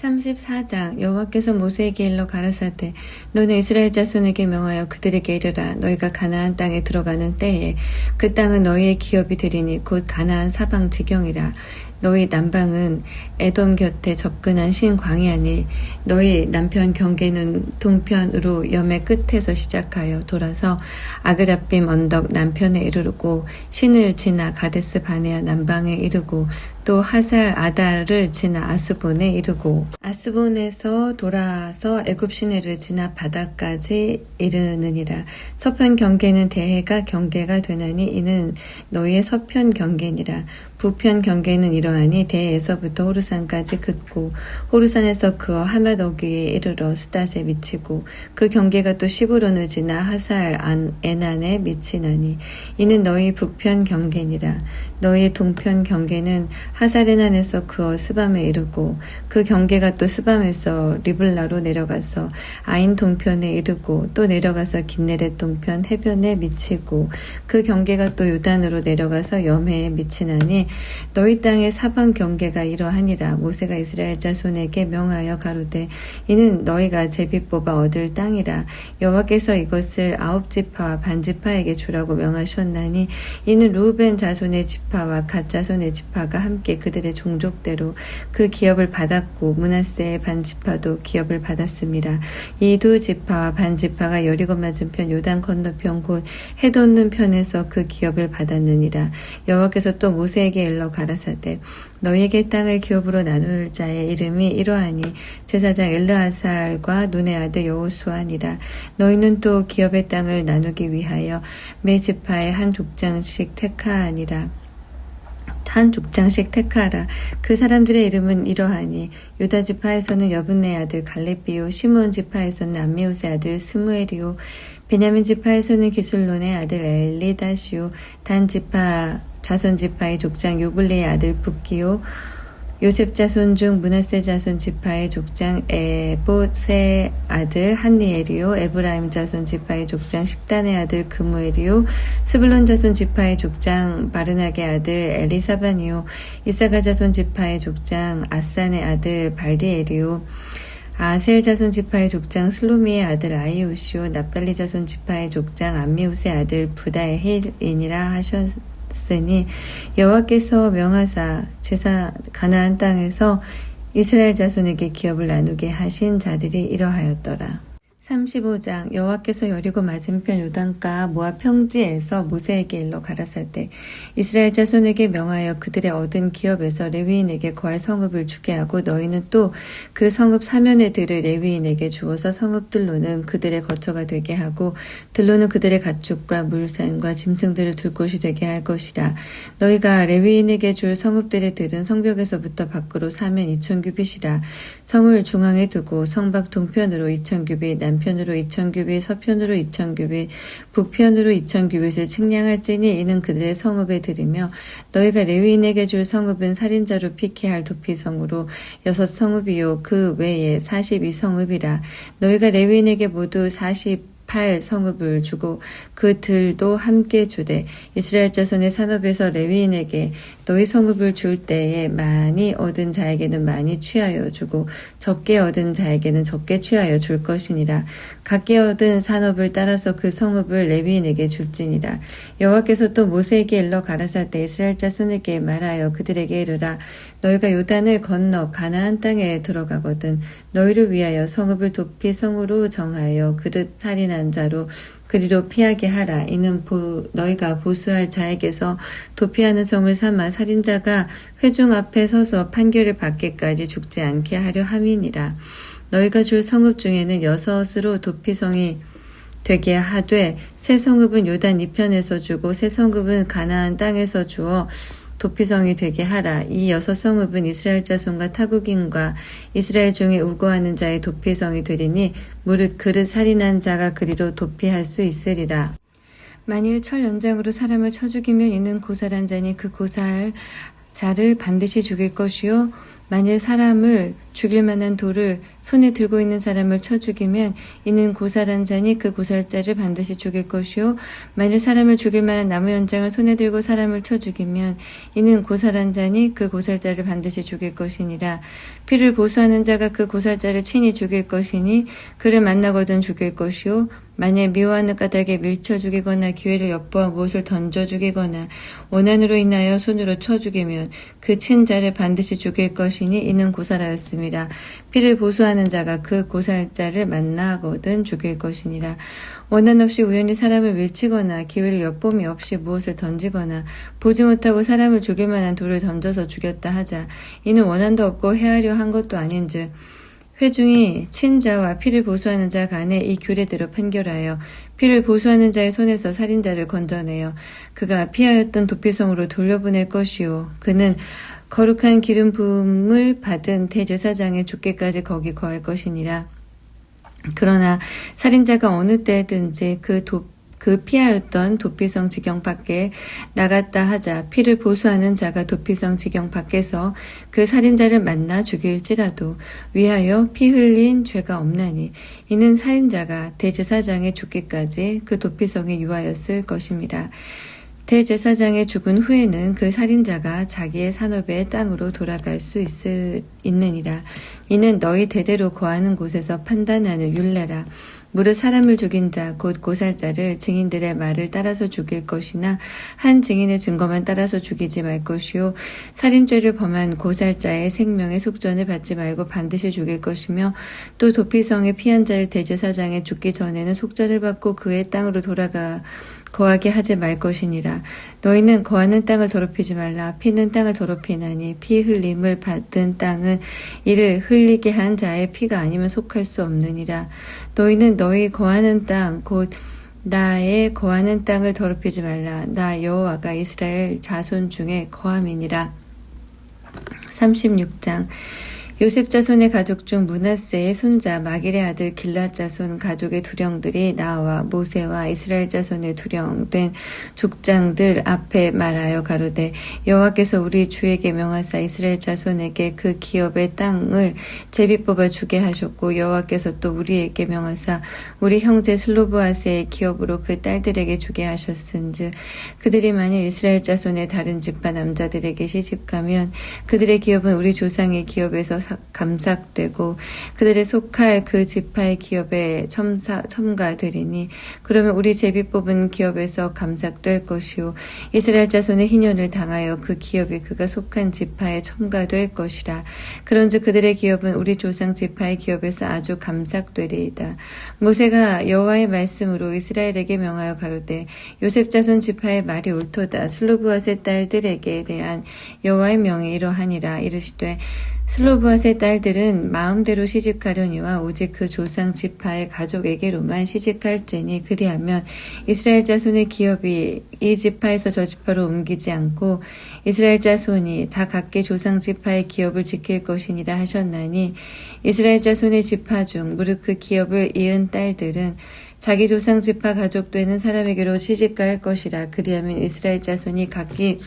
34장 여호와께서 모세에게 일러 가라사대 너는 이스라엘 자손에게 명하여 그들에게 이르라. 너희가 가나안 땅에 들어가는 때에 그 땅은 너희의 기업이 되리니 곧 가나안 사방 지경이라. 너희 남방은 에돔 곁에 접근한 신광야니 너희 남편 경계는 동편으로 염의 끝에서 시작하여 돌아서 아그라빔 언덕 남편에 이르르고 신을 지나 가데스 바네아 남방에 이르고 또 하살 아달을 지나 아스본에 이르고 아스본에서 돌아서 애굽 시내를 지나 바다까지 이르느니라. 서편 경계는 대해가 경계가 되나니 이는 너희의 서편 경계니라. 북편 경계는 이러하니 대해에서부터 호르산까지 긋고 호르산에서 그어 하맛어귀에 이르러 스닷에 미치고 그 경계가 또 시브론을 지나 하살 에난에 미치나니 이는 너희 북편 경계니라. 너희 동편 경계는 하살 에난에서 그어 스밤에 이르고 그 경계가 또 스밤에서 리블라로 내려가서 아인 동편에 이르고 또 내려가서 긴네렛 동편 해변에 미치고 그 경계가 또 요단으로 내려가서 염해에 미치나니 너희 땅의 사방 경계가 이러하니라. 모세가 이스라엘 자손에게 명하여 가로되 이는 너희가 제비 뽑아 얻을 땅이라. 여호와께서 이것을 9지파와 반지파에게 주라고 명하셨나니 이는 루벤 자손의 지파와 갓 자손의 지파가 함께 그들의 종족대로 그 기업을 받았고 므낫세의 반지파도 기업을 받았습니다. 이 두 지파와 반지파가 여리고 맞은편 요단 건너편 곧 해돋는 편에서 그 기업을 받았느니라. 여호와께서 또 모세에게 일러 가라사대 너희에게 땅을 기업으로 나눌 자의 이름이 이러하니 제사장 엘르아살과 눈의 아들 여호수아니라. 너희는 또 기업의 땅을 나누기 위하여 매 지파에 한 족장씩 택하니라. 한 족장씩 택하라. 그 사람들의 이름은 이러하니 유다 지파에서는 여분네 아들 갈렙이요 시므온 지파에서는 암미우스의 아들 스무엘이요 베냐민 지파에서는 기슬론의 아들 엘리다시요 단 지파 자손 지파의 족장 요블레의 아들 붓기요 요셉 자손 중 므낫세 자손 지파의 족장 에봇의 아들 한니엘이요 에브라임 자손 지파의 족장 십단의 아들 그무엘이요 스불론 자손 지파의 족장 바르낙의 아들 엘리사반이요 이사가 자손 지파의 족장 아산의 아들 발디엘이요 아셀 자손 지파의 족장 슬로미의 아들 아이우시오 납달리 자손 지파의 족장 암미우스의 아들 부다엘이니라 하셨으니 여호와께서 명하사 제사 가나안 땅에서 이스라엘 자손에게 기업을 나누게 하신 자들이 이러하였더라. 35장 여호와께서 여리고 맞은편 요단가 모압 평지에서 모세에게 일러 가라사대 이스라엘 자손에게 명하여 그들의 얻은 기업에서 레위인에게 거할 성읍을 주게 하고 너희는 또 그 성읍 사면의 들을 레위인에게 주어서 성읍들로는 그들의 거처가 되게 하고 들로는 그들의 가축과 물산과 짐승들을 둘 곳이 되게 할 것이라. 너희가 레위인에게 줄 성읍들의 들은 성벽에서부터 밖으로 사면 2000규빗이라. 성을 중앙에 두고 성밖 동편으로 2000규빗 남편으로 2000규빗 서편으로 2000규빗 북편으로 2000규빗을 측량할지니 이는 그들의 성읍에 들이며 너희가 레위인에게 줄 성읍은 살인자로 피케할 도피성으로 6성읍이요 그 외에 42성읍이라. 너희가 레위인에게 모두 48성읍을 주고 그 들도 함께 주되 이스라엘 자손의 산업에서 레위인에게 너희 성읍을 줄 때에 많이 얻은 자에게는 많이 취하여 주고 적게 얻은 자에게는 적게 취하여 줄 것이니라. 각기 얻은 산업을 따라서 그 성읍을 레위인에게 줄지니라. 여호와께서 또 모세에게 일러 가라사대 이스라엘 자손에게 말하여 그들에게 이르라. 너희가 요단을 건너 가나안 땅에 들어가거든 너희를 위하여 성읍을 도피 성으로 정하여 그릇 살인한 자로 그리로 피하게 하라. 이는 너희가 보수할 자에게서 도피하는 성을 삼아 살인자가 회중 앞에 서서 판결을 받기까지 죽지 않게 하려 함이니라. 너희가 줄 성읍 중에는 6으로 도피성이 되게 하되 새 성읍은 요단 이편에서 주고 새 성읍은 가나안 땅에서 주어 도피성이 되게 하라. 이 6성읍은 이스라엘 자손과 타국인과 이스라엘 중에 우거하는 자의 도피성이 되리니 무릇 그릇 살인한 자가 그리로 도피할 수 있으리라. 만일 철 연장으로 사람을 쳐 죽이면 이는 고살한 자니 그 고살 자를 반드시 죽일 것이요 만일 사람을 죽일 만한 돌을 손에 들고 있는 사람을 쳐 죽이면 이는 고살한 자니 그 고살자를 반드시 죽일 것이요 만일 사람을 죽일 만한 나무 연장을 손에 들고 사람을 쳐 죽이면 이는 고살한 자니 그 고살자를 반드시 죽일 것이니라. 피를 보수하는 자가 그 고살자를 친히 죽일 것이니 그를 만나거든 죽일 것이요 만일 미워하는 까닭에 밀쳐 죽이거나 기회를 엿보아 무엇을 던져 죽이거나 원한으로 인하여 손으로 쳐 죽이면 그 친자를 반드시 죽일 것이니 이는 고살하였음이라. 피를 보수하는 자가 그 고살자를 만나거든 죽일 것이니라. 원한 없이 우연히 사람을 밀치거나 기회를 엿봄이 없이 무엇을 던지거나 보지 못하고 사람을 죽일 만한 돌을 던져서 죽였다 하자. 이는 원한도 없고 해하려 한 것도 아닌즉 회중이 친자와 피를 보수하는 자 간에 이 규례대로 판결하여 피를 보수하는 자의 손에서 살인자를 건져내어 그가 피하였던 도피성으로 돌려보낼 것이요 그는 거룩한 기름 부음을 받은 대제사장의 죽기까지 거기 거할 것이니라. 그러나 살인자가 어느 때든지 그 피하였던 도피성 지경 밖에 나갔다 하자 피를 보수하는 자가 도피성 지경 밖에서 그 살인자를 만나 죽일지라도 위하여 피 흘린 죄가 없나니 이는 살인자가 대제사장의 죽기까지 그 도피성에 유하였을 것입니다. 대제사장의 죽은 후에는 그 살인자가 자기의 산업의 땅으로 돌아갈 수 있느니라. 이는 너희 대대로 거하는 곳에서 판단하는 율례라. 무릇 사람을 죽인 자 곧 고살자를 증인들의 말을 따라서 죽일 것이나 한 증인의 증거만 따라서 죽이지 말 것이요 살인죄를 범한 고살자의 생명의 속전을 받지 말고 반드시 죽일 것이며 또 도피성에 피한 자를 대제사장에 죽기 전에는 속전을 받고 그의 땅으로 돌아가 거하게 하지 말 것이니라. 너희는 거하는 땅을 더럽히지 말라. 피는 땅을 더럽히나니 피 흘림을 받은 땅은 이를 흘리게 한 자의 피가 아니면 속할 수 없느니라. 너희는 너희 거하는 땅 곧 나의 거하는 땅을 더럽히지 말라. 나 여호와가 이스라엘 자손 중에 거함이니라. 36장 요셉 자손의 가족 중 므낫세의 손자 마길의 아들 길앗 자손 가족의 두령들이 나와 모세와 이스라엘 자손의 두령된 족장들 앞에 말하여 가로되 여호와께서 우리 주에게 명하사 이스라엘 자손에게 그 기업의 땅을 제비 뽑아 주게 하셨고 여호와께서 또 우리에게 명하사 우리 형제 슬로브하세의 기업으로 그 딸들에게 주게 하셨은즉 그들이 만일 이스라엘 자손의 다른 집파 남자들에게 시집가면 그들의 기업은 우리 조상의 기업에서 감삭되고 그들의 속할 그 지파의 기업에 첨가되리니 그러면 우리 제비 뽑은 기업에서 감삭될 것이요 이스라엘 자손의 희년을 당하여 그 기업이 그가 속한 지파에 첨가될 것이라. 그런즉 그들의 기업은 우리 조상 지파의 기업에서 아주 감삭되리이다. 모세가 여호와의 말씀으로 이스라엘에게 명하여 가로되 요셉 자손 지파의 말이 옳도다. 슬로브앗의 딸들에게 대한 여호와의 명이 이러하니라. 이르시되 슬로브앗의 딸들은 마음대로 시집가려니와 오직 그 조상 지파의 가족에게로만 시집갈지니 그리하면 이스라엘 자손의 기업이 이 지파에서 저 지파로 옮기지 않고 이스라엘 자손이 다 각기 조상 지파의 기업을 지킬 것이니라 하셨나니 이스라엘 자손의 지파 중 무릇 그 기업을 이은 딸들은 자기 조상 지파 가족 되는 사람에게로 시집갈 것이라. 그리하면 이스라엘 자손이 각기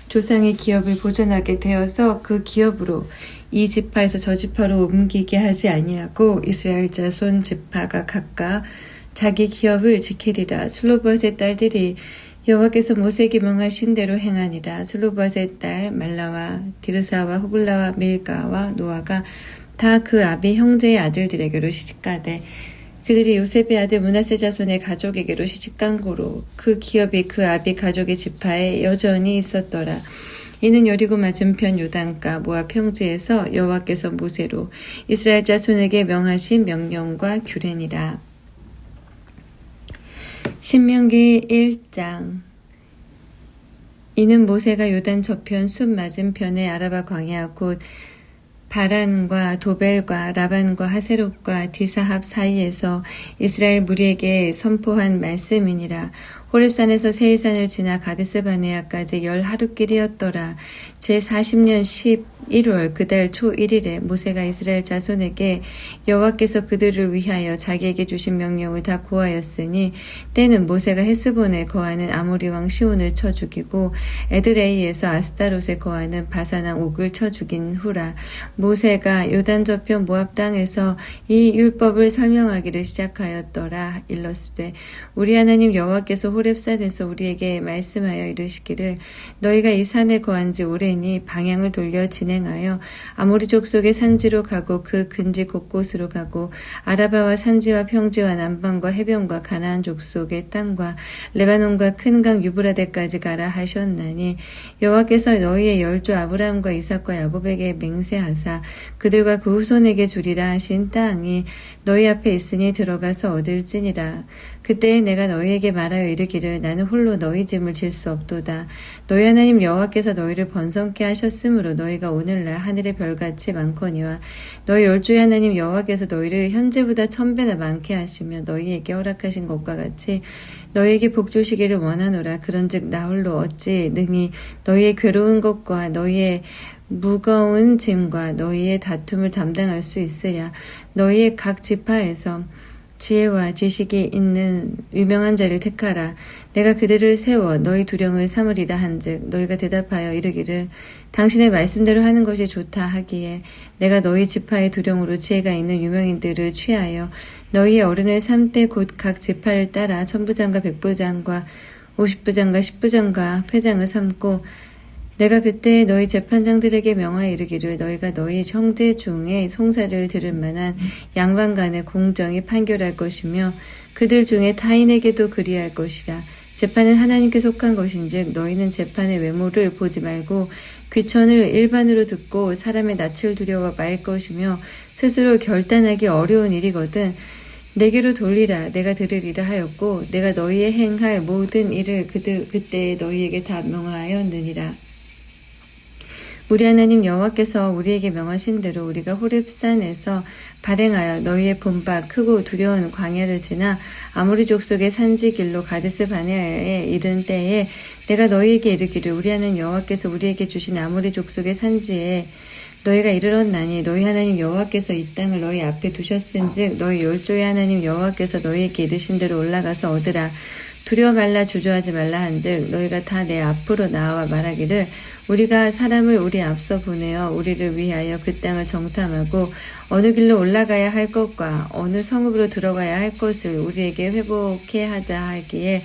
조상의 기업을 보존하게 되어서 그 기업으로 이 지파에서 저 지파로 옮기게 하지 아니하고 이스라엘 자손 지파가 각각 자기 기업을 지키리라. 슬로브앗의 딸들이 여호와께서 모세에게 명하신 대로 행하니라. 슬로브앗의 딸 말라와 디르사와 호글라와 밀가와 노아가 다 그 아비 형제의 아들들에게로 시집가되 그들이 요셉의 아들 므낫세 자손의 가족에게로 시집간 고로 그 기업이 그 아비 가족의 지파에 여전히 있었더라. 이는 여리고 맞은편 요단가 모압 평지에서 여호와께서 모세로 이스라엘 자손에게 명하신 명령과 규례니라. 신명기 1장. 이는 모세가 요단 저편 숲 맞은편의 아라바 광야 곧 바란과 도벨과 라반과 하세롯과 디사합 사이에서 이스라엘 무리에게 선포한 말씀이니라. 호렙산에서 세일산을 지나 가데스바네아까지 10하루길이었더라. 제40년 11월 그달 초 1일에 모세가 이스라엘 자손에게 여호와께서 그들을 위하여 자기에게 주신 명령을 다 고하였으니 때는 모세가 헤스본에 거하는 아모리 왕 시온을 쳐 죽이고 에드레이에서 아스타롯에 거하는 바산왕 옥을 쳐 죽인 후라. 모세가 요단 저편 모압 땅에서 이 율법을 설명하기를 시작하였더라. 일러스되 우리 하나님 여호와께서 호렙산에서 우리에게 말씀하여 이르시기를 너희가 이 산에 거한 지 오래니 방향을 돌려 진행하여 아모리 족속의 산지로 가고 그 근지 곳곳으로 가고 아라바와 산지와 평지와 남방과 해변과 가나안 족속의 땅과 레바논과 큰 강 유브라데까지 가라 하셨나니 여호와께서 너희의 열조 아브라함과 이삭과 야곱에게 맹세하사 그들과 그 후손에게 주리라 하신 땅이 너희 앞에 있으니 들어가서 얻을지니라. 그때에 내가 너희에게 말하여 이르기를 나는 홀로 너희 짐을 질 수 없도다. 너희 하나님 여호와께서 너희를 번성케 하셨으므로 너희가 오늘날 하늘의 별같이 많거니와 너희 열조의 하나님 여호와께서 너희를 현재보다 1000배나 많게 하시며 너희에게 허락하신 것과 같이 너희에게 복 주시기를 원하노라. 그런즉 나 홀로 어찌 능히 너희의 괴로운 것과 너희의 무거운 짐과 너희의 다툼을 담당할 수 있으랴. 너희의 각 지파에서 지혜와 지식이 있는 유명한 자를 택하라. 내가 그들을 세워 너희 두령을 삼으리라 한즉 너희가 대답하여 이르기를 당신의 말씀대로 하는 것이 좋다 하기에 내가 너희 지파의 두령으로 지혜가 있는 유명인들을 취하여 너희의 어른을 삼되 곧 각 지파를 따라 천부장과 백부장과 50부장과 10부장과 회장을 삼고 내가 그때 너희 재판장들에게 명하여 이르기를 너희가 너희 형제 중에 송사를 들을 만한 양반 간의 공정히 판결할 것이며 그들 중에 타인에게도 그리할 것이라. 재판은 하나님께 속한 것인즉 너희는 재판의 외모를 보지 말고 귀천을 일반으로 듣고 사람의 낯을 두려워 말 것이며 스스로 결단하기 어려운 일이거든 내게로 돌리라. 내가 들으리라 하였고 내가 너희의 행할 모든 일을 그때 너희에게 다 명하였느니라. 우리 하나님 여호와께서 우리에게 명하신 대로 우리가 호렙산에서 발행하여 너희의 본바 크고 두려운 광야를 지나 아모리 족속의 산지길로 가데스 바네아에 이른 때에 내가 너희에게 이르기를 우리 하나님 여호와께서 우리에게 주신 아모리 족속의 산지에 너희가 이르렀나니 너희 하나님 여호와께서 이 땅을 너희 앞에 두셨은즉 너희 열조의 하나님 여호와께서 너희에게 이르신 대로 올라가서 얻으라. 두려워 말라 주저하지 말라 한즉 너희가 다 내 앞으로 나와 말하기를 우리가 사람을 우리 앞서 보내어 우리를 위하여 그 땅을 정탐하고 어느 길로 올라가야 할 것과 어느 성읍으로 들어가야 할 것을 우리에게 회복해 하자 하기에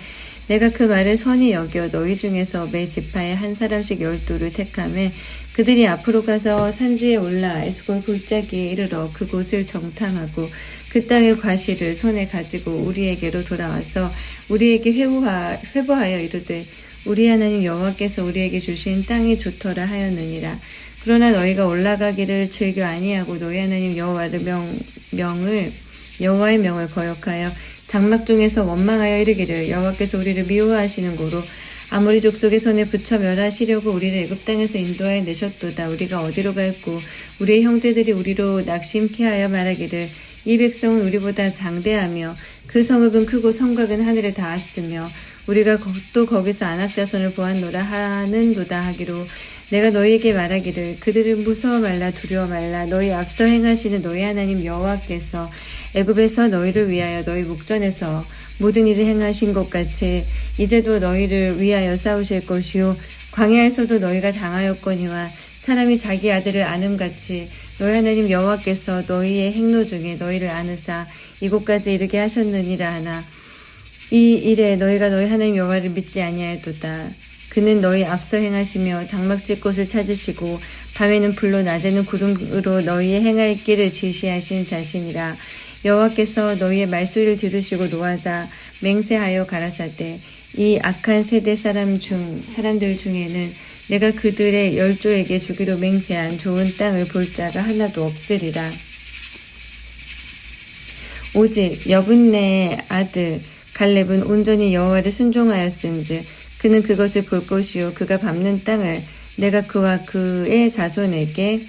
내가 그 말을 선히 여겨 너희 중에서 매 지파에 한 사람씩 12를 택하매 그들이 앞으로 가서 산지에 올라 에스골 골짜기에 이르러 그곳을 정탐하고 그 땅의 과실을 손에 가지고 우리에게로 돌아와서 우리에게 회보하여 이르되 우리 하나님 여호와께서 우리에게 주신 땅이 좋더라 하였느니라. 그러나 너희가 올라가기를 즐겨 아니하고 너희 하나님 여호와의 명을 거역하여 장막 중에서 원망하여 이르기를 여호와께서 우리를 미워하시는 고로 아모리 족속의 손에 붙여 멸하시려고 우리를 애굽 땅에서 인도하여 내셨도다. 우리가 어디로 갈고 우리의 형제들이 우리로 낙심케 하여 말하기를 이 백성은 우리보다 장대하며 그 성읍은 크고 성곽은 하늘에 닿았으며 우리가 또 거기서 안악 자손을 보았노라 하는도다 하기로 내가 너희에게 말하기를 그들을 무서워 말라 두려워 말라. 너희 앞서 행하시는 너희 하나님 여호와께서 애굽에서 너희를 위하여 너희 목전에서 모든 일을 행하신 것 같이 이제도 너희를 위하여 싸우실 것이요 광야에서도 너희가 당하였거니와 사람이 자기 아들을 아는같이 너희 하나님 여호와께서 너희의 행로 중에 너희를 아느사 이곳까지 이르게 하셨느니라 하나 이 일에 너희가 너희 하나님 여호와를 믿지 아니하였도다. 그는 너희 앞서 행하시며 장막질 곳을 찾으시고 밤에는 불로 낮에는 구름으로 너희의 행할 길을 지시하신 자신이라. 여호와께서 너희의 말소리를 들으시고 노하사 맹세하여 가라사대 이 악한 세대 사람들 중에는 내가 그들의 열조에게 주기로 맹세한 좋은 땅을 볼 자가 하나도 없으리라. 오직 여분네의 아들 갈렙은 온전히 여호와를 순종하였은즉 그는 그것을 볼 것이요 그가 밟는 땅을 내가 그와 그의 자손에게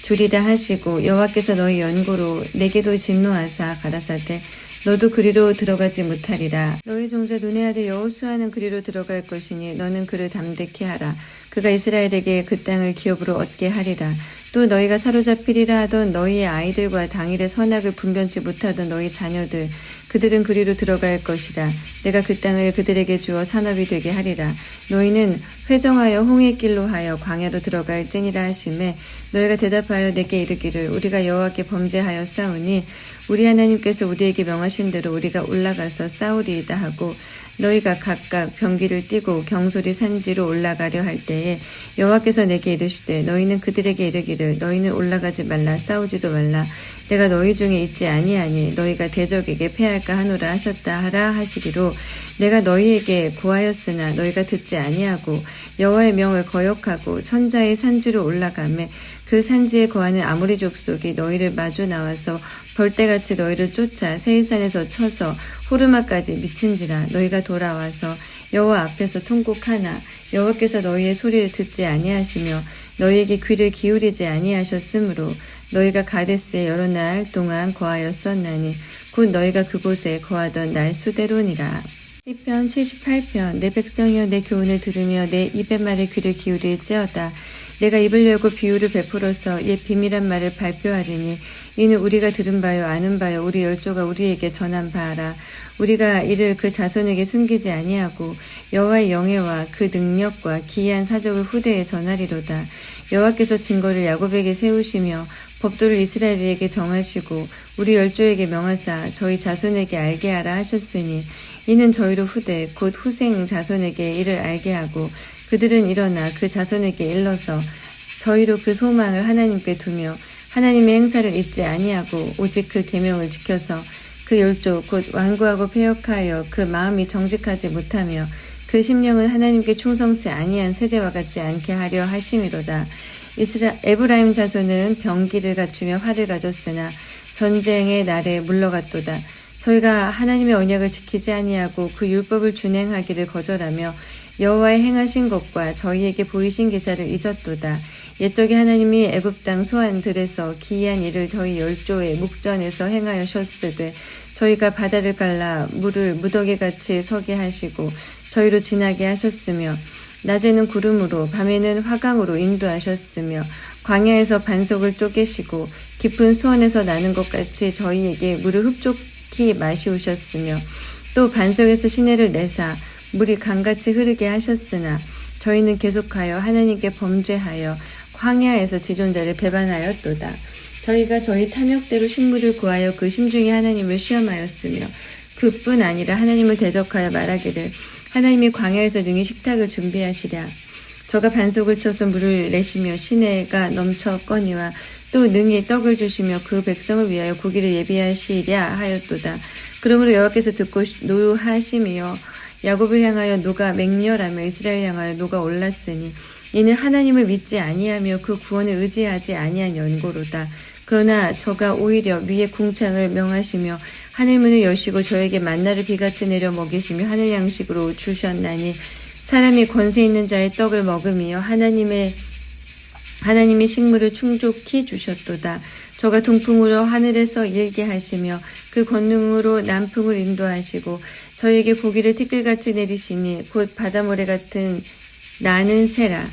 주리라 하시고 여호와께서 너희 연고로 내게도 진노하사 가라사대 너도 그리로 들어가지 못하리라. 너희 종자 눈의 아들 여호수아는 그리로 들어갈 것이니 너는 그를 담대케 하라. 그가 이스라엘에게 그 땅을 기업으로 얻게 하리라. 또 너희가 사로잡히리라 하던 너희의 아이들과 당일의 선악을 분변치 못하던 너희 자녀들 그들은 그리로 들어갈 것이라. 내가 그 땅을 그들에게 주어 산업이 되게 하리라. 너희는 회정하여 홍해 길로 하여 광야로 들어갈지니라 하시매 너희가 대답하여 내게 이르기를 우리가 여호와께 범죄하여 싸우니 우리 하나님께서 우리에게 명하신 대로 우리가 올라가서 싸우리이다 하고 너희가 각각 병기를 띠고 경솔이 산지로 올라가려 할 때에 여호와께서 내게 이르시되 너희는 그들에게 이르기를 너희는 올라가지 말라 싸우지도 말라 내가 너희 중에 있지 아니하니 너희가 대적에게 패할까 하노라 하셨다 하라 하시기로 내가 너희에게 고하였으나 너희가 듣지 아니하고 여호와의 명을 거역하고 천자의 산지로 올라가매 그 산지에 거하는 아모리 족속이 너희를 마주 나와서 벌떼같이 너희를 쫓아 세이산에서 쳐서 호르마까지 미친지라. 너희가 돌아와서 여호와 앞에서 통곡하나 여호와께서 너희의 소리를 듣지 아니하시며 너희에게 귀를 기울이지 아니하셨으므로 너희가 가데스에 여러 날 동안 거하였었나니 곧 너희가 그곳에 거하던 날 수대로니라. 시편 78편 내 백성이여 내 교훈을 들으며 내 입의 말에 귀를 기울일지어다. 내가 입을 열고 비유를 베풀어서 옛 비밀한 말을 발표하리니 이는 우리가 들은 바요 아는 바요 우리 열조가 우리에게 전한 바라. 우리가 이를 그 자손에게 숨기지 아니하고 여호와의 영예와 그 능력과 기이한 사적을 후대에 전하리로다. 여호와께서 증거를 야곱에게 세우시며 법도를 이스라엘에게 정하시고 우리 열조에게 명하사 저희 자손에게 알게 하라 하셨으니 이는 저희로 후대 곧 후생 자손에게 이를 알게 하고 그들은 일어나 그 자손에게 일러서 저희로 그 소망을 하나님께 두며 하나님의 행사를 잊지 아니하고 오직 그 계명을 지켜서 그 열조 곧 완고하고 패역하여 그 마음이 정직하지 못하며 그 심령은 하나님께 충성치 아니한 세대와 같지 않게 하려 하심이로다. 에브라임 자손은 병기를 갖추며 활을 가졌으나 전쟁의 날에 물러갔도다. 저희가 하나님의 언약을 지키지 아니하고 그 율법을 준행하기를 거절하며 여호와의 행하신 것과 저희에게 보이신 기사를 잊었도다. 옛적에 하나님이 애굽 땅 소환들에서 기이한 일을 저희 열조의 목전에서 행하셨으되 저희가 바다를 갈라 물을 무더기같이 서게 하시고 저희로 지나게 하셨으며 낮에는 구름으로 밤에는 화강으로 인도하셨으며 광야에서 반석을 쪼개시고 깊은 수원에서 나는 것 같이 저희에게 물을 흡족히 마시우셨으며 또 반석에서 시내를 내사 물이 강같이 흐르게 하셨으나 저희는 계속하여 하나님께 범죄하여 광야에서 지존자를 배반하였도다. 저희가 저희 탐욕대로 식물을 구하여 그 심중에 하나님을 시험하였으며 그뿐 아니라 하나님을 대적하여 말하기를 하나님이 광야에서 능히 식탁을 준비하시랴. 저가 반석을 쳐서 물을 내시며 시내가 넘쳐거니와 또 능히 떡을 주시며 그 백성을 위하여 고기를 예비하시랴 하였도다. 그러므로 여호와께서 듣고 노하심이요 야곱을 향하여 노가 맹렬하며 이스라엘 향하여 노가 올랐으니 이는 하나님을 믿지 아니하며 그 구원을 의지하지 아니한 연고로다. 그러나 저가 오히려 위에 궁창을 명하시며 하늘문을 여시고 저에게 만나를 비같이 내려 먹이시며 하늘 양식으로 주셨나니 사람이 권세 있는 자의 떡을 먹음이요 하나님이 식물을 충족히 주셨도다. 저가 동풍으로 하늘에서 일게 하시며 그 권능으로 남풍을 인도하시고 저에게 고기를 티끌같이 내리시니 곧 바다모래 같은 나는 새라.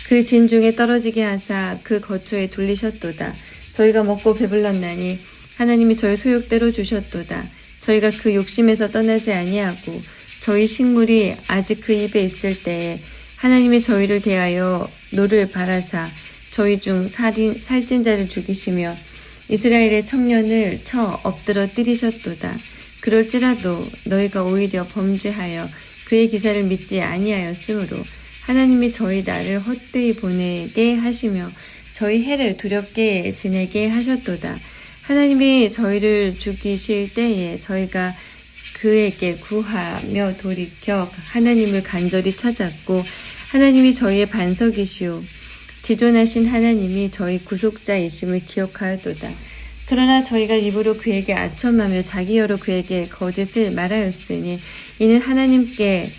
그 진중에 떨어지게 하사 그 거처에 둘리셨도다. 저희가 먹고 배불렀나니 하나님이 저희 소욕대로 주셨도다. 저희가 그 욕심에서 떠나지 아니하고 저희 식물이 아직 그 입에 있을 때에 하나님이 저희를 대하여 노를 바라사 저희 중 살찐 자를 죽이시며 이스라엘의 청년을 쳐 엎드러 때리셨도다. 그럴지라도 너희가 오히려 범죄하여 그의 기사를 믿지 아니하였으므로 하나님이 저희 나를 헛되이 보내게 하시며 저희 해를 두렵게 지내게 하셨도다. 하나님이 저희를 죽이실 때에 저희가 그에게 구하며 돌이켜 하나님을 간절히 찾았고 하나님이 저희의 반석이시오 지존하신 하나님이 저희 구속자이심을 기억하였도다. 그러나 저희가 입으로 그에게 아첨하며 자기여로 그에게 거짓을 말하였으니 이는 하나님께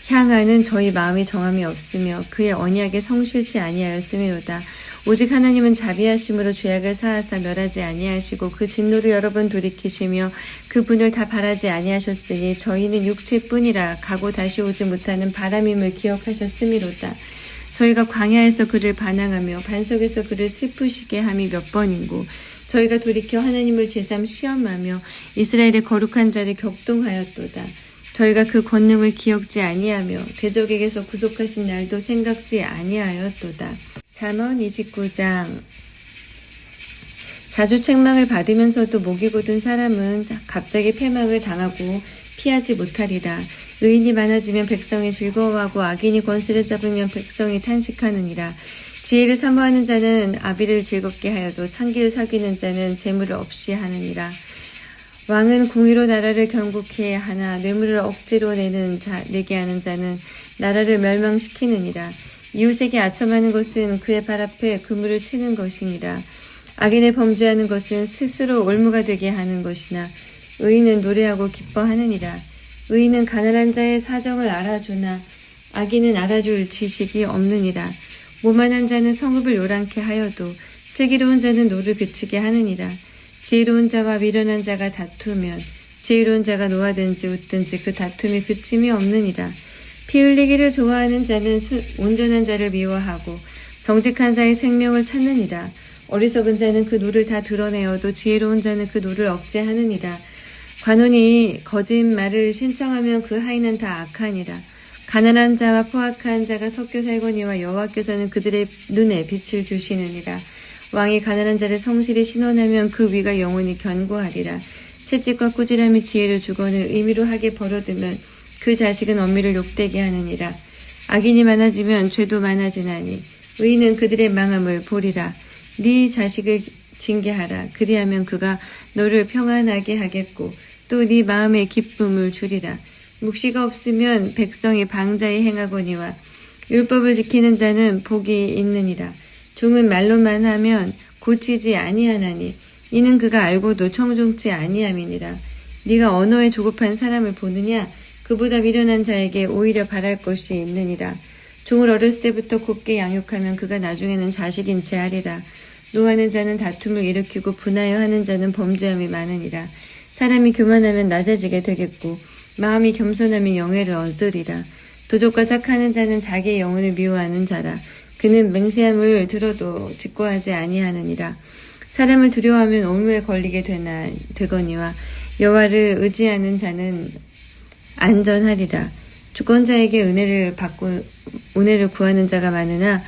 향하는 저희 마음이 정함이 없으며 그의 언약에 성실치 아니하였음이로다. 오직 하나님은 자비하심으로 죄악을 사하사 멸하지 아니하시고 그 진노를 여러 번 돌이키시며 그 분을 다 바라지 아니하셨으니 저희는 육체뿐이라 가고 다시 오지 못하는 바람임을 기억하셨음이로다. 저희가 광야에서 그를 반항하며 반석에서 그를 슬프시게 함이 몇 번인고 저희가 돌이켜 하나님을 제삼 시험하며 이스라엘의 거룩한 자를 격동하였도다. 저희가 그 권능을 기억지 아니하며 대적에게서 구속하신 날도 생각지 아니하였도다. 잠언 29장. 자주 책망을 받으면서도 목이 곧은 사람은 갑자기 패망을 당하고 피하지 못하리라. 의인이 많아지면 백성이 즐거워하고 악인이 권세를 잡으면 백성이 탄식하느니라. 지혜를 사모하는 자는 아비를 즐겁게 하여도 창기를 사귀는 자는 재물을 없이 하느니라. 왕은 공의로 나라를 경고케 하나 뇌물을 억지로 내게 하는 자는 나라를 멸망시키느니라. 이웃에게 아첨하는 것은 그의 발 앞에 그물을 치는 것이니라. 악인의 범죄하는 것은 스스로 올무가 되게 하는 것이나 의인은 노래하고 기뻐하느니라. 의인은 가난한 자의 사정을 알아주나 악인은 알아줄 지식이 없느니라. 모만한 자는 성읍을 요란케 하여도 슬기로운 자는 노를 그치게 하느니라. 지혜로운 자와 미련한 자가 다투면 지혜로운 자가 노하든지 웃든지 그 다툼이 그침이 없느니라. 피 흘리기를 좋아하는 자는 온전한 자를 미워하고 정직한 자의 생명을 찾느니라. 어리석은 자는 그 노를 다 드러내어도 지혜로운 자는 그 노를 억제하느니라. 관원이 거짓말을 신청하면 그 하인은 다 악하니라. 가난한 자와 포악한 자가 섞여 살거니와 여호와께서는 그들의 눈에 빛을 주시느니라. 왕이 가난한 자를 성실히 신원하면 그 위가 영원히 견고하리라. 채찍과 꾸지람이 지혜를 주거늘 의미로 하게 버려두면 그 자식은 엄미를 욕되게 하느니라. 악인이 많아지면 죄도 많아지나니 의인은 그들의 망함을 보리라. 네 자식을 징계하라. 그리하면 그가 너를 평안하게 하겠고 또 네 마음에 기쁨을 주리라. 묵시가 없으면 백성이 방자히 행하거니와 율법을 지키는 자는 복이 있느니라. 종은 말로만 하면 고치지 아니하나니 이는 그가 알고도 청종치 아니함이니라. 네가 언어에 조급한 사람을 보느냐? 그보다 미련한 자에게 오히려 바랄 것이 있느니라. 종을 어렸을 때부터 곱게 양육하면 그가 나중에는 자식인 채 하리라. 노하는 자는 다툼을 일으키고 분하여 하는 자는 범죄함이 많으니라. 사람이 교만하면 낮아지게 되겠고 마음이 겸손하면 영예를 얻으리라. 도적과 착하는 자는 자기의 영혼을 미워하는 자라. 그는 맹세함을 들어도 직고하지 아니하느니라. 사람을 두려워하면 올무에 걸리게 되거니와 여호와를 의지하는 자는 안전하리라. 주권자에게 은혜를 구하는 자가 많으나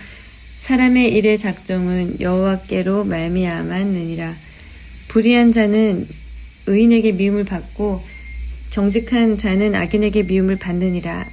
사람의 일의 작정은 여호와께로 말미암았느니라. 불의한 자는 의인에게 미움을 받고 정직한 자는 악인에게 미움을 받느니라.